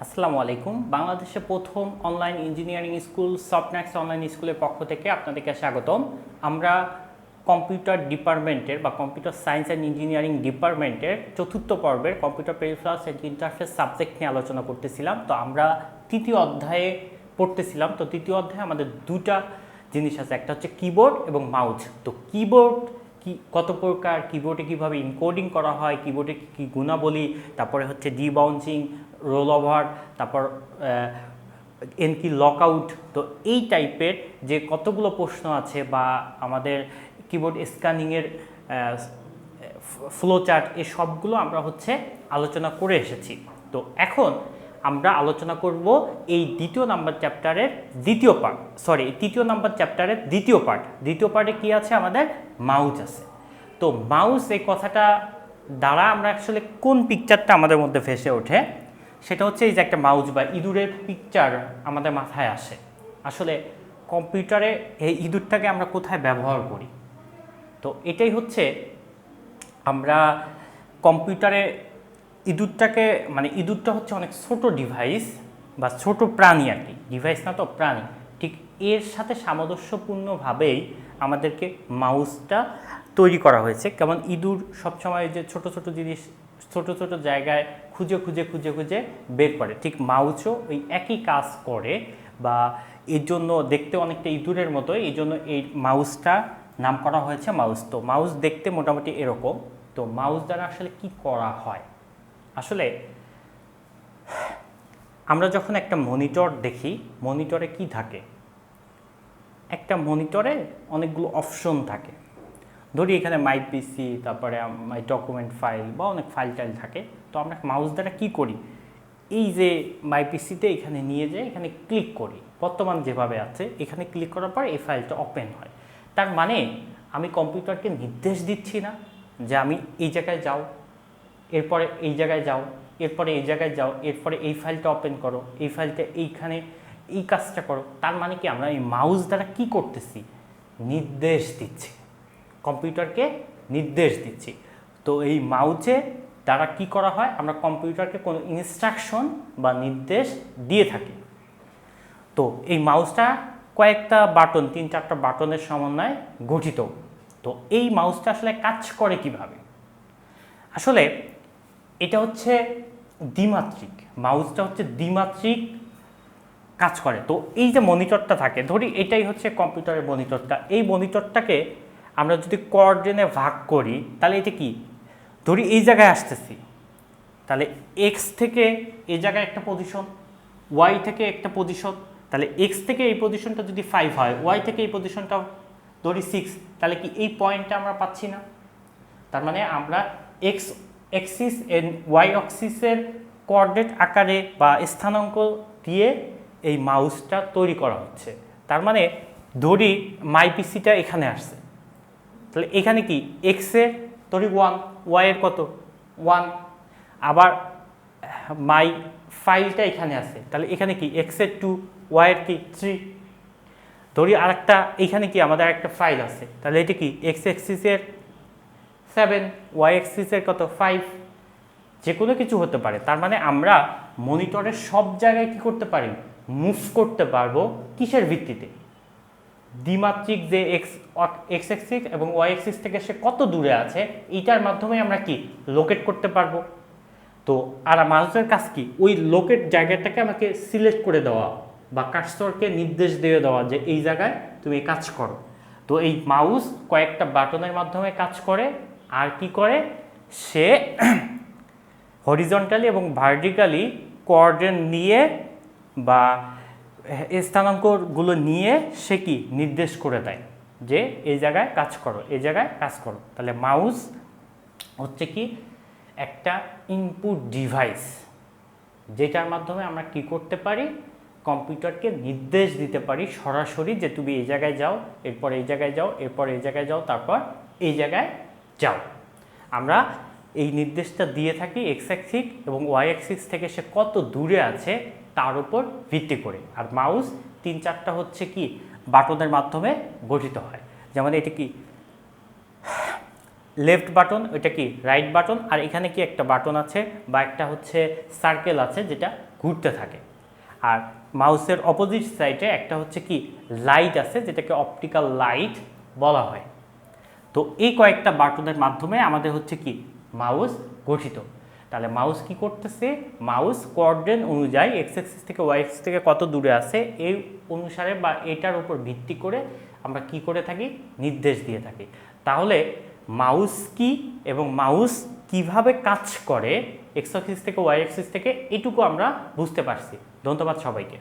আসসালামু আলাইকুম। বাংলাদেশে প্রথম অনলাইন ইঞ্জিনিয়ারিং স্কুল সফটনেক্স অনলাইন স্কুলের পক্ষ থেকে আপনাদেরকে স্বাগতম। আমরা কম্পিউটার ডিপার্টমেন্টের বা কম্পিউটার সায়েন্স অ্যান্ড ইঞ্জিনিয়ারিং ডিপার্টমেন্টের চতুর্থ পর্বের computer peripherals and interface subject নিয়ে আলোচনা করতেছিলাম। তো আমরা তৃতীয় অধ্যায়ে পড়তেছিলাম। তো তৃতীয় অধ্যায়ে আমাদের দুটা জিনিস আছে, একটা হচ্ছে কিবোর্ড এবং মাউস। তো কিবোর্ড কি কত প্রকার, কিবোর্ডে কীভাবে ইনকোডিং করা হয়, কিবোর্ডে কী গুণাবলী, তারপরে হচ্ছে ডিবাউন্সিং, রোল ওভার, তারপর এনকি লকআউট। তো এই টাইপের যে কতগুলো প্রশ্ন আছে বা আমাদের কিবোর্ড স্ক্যানিংয়ের ফ্লো চার্ট, এই সবগুলো আমরা হচ্ছে আলোচনা করে এসেছি। তো এখন আমরা আলোচনা করব এই দ্বিতীয় নাম্বার চ্যাপ্টারের দ্বিতীয় পার্ট, তৃতীয় নাম্বার চ্যাপ্টারের দ্বিতীয় পার্ট। দ্বিতীয় পার্টে কি আছে? আমাদের মাউস আছে। তো মাউস এই কথাটা দ্বারা আমরা আসলে কোন পিকচারটা আমাদের মধ্যে ভেসে ওঠে, সেটা হচ্ছে এই যে একটা মাউস বা ইঁদুরের পিকচার আমাদের মাথায় আসে। আসলে কম্পিউটারে এই ইঁদুরটাকে আমরা কোথায় ব্যবহার করি? তো এটাই হচ্ছে আমরা কম্পিউটারে ইঁদুরটাকে, মানে ইঁদুরটা হচ্ছে অনেক ছোট ডিভাইস বা ছোট প্রাণী আর কি, ডিভাইস না তো প্রাণী, ঠিক এর সাথে সামঞ্জস্যপূর্ণভাবেই আমাদেরকে মাউসটা তৈরি করা হয়েছে। কেমন ইঁদুর সবসময় যে ছোট ছোট জিনিস ছোট ছোট জায়গায় খুঁজে খুঁজে খুঁজে খুঁজে বের করে, ঠিক মাউসও ওই একই কাজ করে বা এর জন্য দেখতে অনেকটা ইঁদুরের মতো, এই জন্য এই মাউসটা নাম করা হয়েছে মাউস। তো মাউস দেখতে মোটামুটি এরকম। তো মাউস দ্বারা আসলে কি করা হয়? আসলে আমরা যখন একটা মনিটর দেখি, মনিটরে কি থাকে? একটা মনিটরে অনেকগুলো অপশন থাকে। ধরি এখানে মাই পিসি, তারপরে মাই ডকুমেন্ট ফাইল বা অনেক ফাইল টাইল থাকে। তো আমরা মাউস দ্বারা কি করি? এই যে মাই পিসিতে এখানে নিয়ে যাই, এখানে ক্লিক করি, বর্তমান যেভাবে আছে এখানে ক্লিক করার পর এই ফাইলটা ওপেন হয়। তার মানে আমি কম্পিউটারকে নির্দেশ দিচ্ছি না যে আমি এই জায়গায় যাও, এরপরে এই জায়গায় যাও, এরপরে এই জায়গায় যাও, এরপরে এই ফাইলটা ওপেন করো, এই ফাইলটা এইখানে এই কাজটা করো। তার মানে কি আমরা এই মাউস দ্বারা কি করতেছি? নির্দেশ দিচ্ছি, কম্পিউটারকে নির্দেশ দিচ্ছি। তো এই মাউসে দ্বারা কি করা হয়? আমরা কম্পিউটারকে কোনো ইনস্ট্রাকশন বা নির্দেশ দিয়ে থাকি। তো এই মাউসটা কয়েকটা বাটন, 3-4টা বাটনের সমন্বয়ে গঠিত। তো এই মাউসটা আসলে কাজ করে কিভাবে? আসলে এটা হচ্ছে দ্বিমাত্রিক, মাউসটা হচ্ছে দ্বিমাত্রিক কাজ করে। তো এই যে মনিটরটা থাকে, ধরি এটাই হচ্ছে কম্পিউটারের মনিটরটা, এই মনিটরটাকে আমরা যদি কোঅর্ডিনেটে ভাগ করি, তাহলে এটা কি? ধরি এই জায়গায় আসতেছি, তাহলে এক্স থেকে এই জায়গায় একটা পজিশন, ওয়াই থেকে একটা পজিশন, তাহলে এক্স থেকে এই পজিশনটা যদি 5 হয়, ওয়াই থেকে এই পজিশনটা ধরি 6, তাহলে কি এই পয়েন্টটা আমরা পাচ্ছি না? তার মানে আমরা এক্স অ্যাক্সিস এন্ড ওয়াই অ্যাক্সিসের কোঅর্ডিনেট আকারে বা স্থানাঙ্ক দিয়ে এই মাউসটা তৈরি করা হচ্ছে। তার মানে ধরি মাই পিসিটা এখানে আসছে, তাহলে এখানে কি এক্সের ধরি 1, ওয়াইয়ের কত 1, আবার মাই ফাইলটা এখানে আছে, তাহলে এখানে কি এক্সের 2, ওয়াইয়ের কি 3। ধরি আরেকটা এখানে কি আমাদের একটা ফাইল আছে, তাহলে এটা কি এক্স অ্যাক্সিসের 7, ওয়াই অ্যাক্সিসের কত 5, যে কোনো কিছু হতে পারে। তার মানে আমরা মনিটরের সব জায়গায় কি করতে পারি? মুভ করতে পারবো। কিসের ভিত্তিতে? দ্বিমাত্রিক যে এক্স অ্যাক্সিস এবং ওয়াই অ্যাক্সিস থেকে সে কত দূরে আছে, এইটার মাধ্যমে আমরা কি লোকেট করতে পারবো। তো আর মাউসের কাজ কি? ওই লোকেট জায়গাটাকে আমাকে সিলেক্ট করে দেওয়া বা কার্সরকে নির্দেশ দিয়ে দেওয়া যে এই জায়গায় তুমি কাজ করো। তো এই মাউস কয়েকটা বাটনের মাধ্যমে কাজ করে। আর কি করে? সে হরিজন্টালি এবং ভার্টিক্যালি কোঅর্ডিনেট নিয়ে বা স্থানাঙ্কগুলো নিয়ে সে কি নির্দেশ করে দেয় যে এই জায়গায় কাজ করো, এই জায়গায় কাজ করো। তাহলে মাউস হচ্ছে কি একটা ইনপুট ডিভাইস, যেটার মাধ্যমে আমরা কি করতে পারি? কম্পিউটারকে নির্দেশ দিতে পারি সরাসরি যে তুমি এই জায়গায় যাও, এরপর এই জায়গায় যাও, এরপর এই জায়গায় যাও, তারপর এই জায়গায় যাও। আমরা এই নির্দেশটা দিয়ে থাকি এক্স অ্যাক্সিস এবং ওয়াই অ্যাক্সিস থেকে সে কত দূরে আছে তার উপর ভিত্তি করে। আর মাউস 3-4টা হচ্ছে কি বাটনের মাধ্যমে গঠিত হয়। যেমন এটা কি লেফট বাটন, ওইটা কি রাইট বাটন, আর এখানে কি একটা বাটন আছে বা একটা হচ্ছে সার্কেল আছে যেটা ঘুরতে থাকে। আর মাউসের অপোজিট সাইডে একটা হচ্ছে কি লাইট আছে যেটাকে অপটিক্যাল লাইট বলা হয়। তো এই কয়েকটা বাটনের মাধ্যমে আমাদের হচ্ছে কি মাউস গঠিত। তাহলে মাউস কি করতেছে, মাউস কোঅর্ডিনেট অনুযায়ী এক্স অ্যাক্সিস থেকে ওয়াই অ্যাক্সিস থেকে কত দূরে আছে এই অনুসারে বা এটার উপর ভিত্তি করে আমরা কি করে থাকি, নির্দেশ দিয়ে থাকি। তাহলে মাউস কি এবং মাউস কিভাবে কাজ করে এক্স অ্যাক্সিস থেকে ওয়াই অ্যাক্সিস থেকে এটুকু আমরা বুঝতে পারছি। ধন্যবাদ সবাইকে।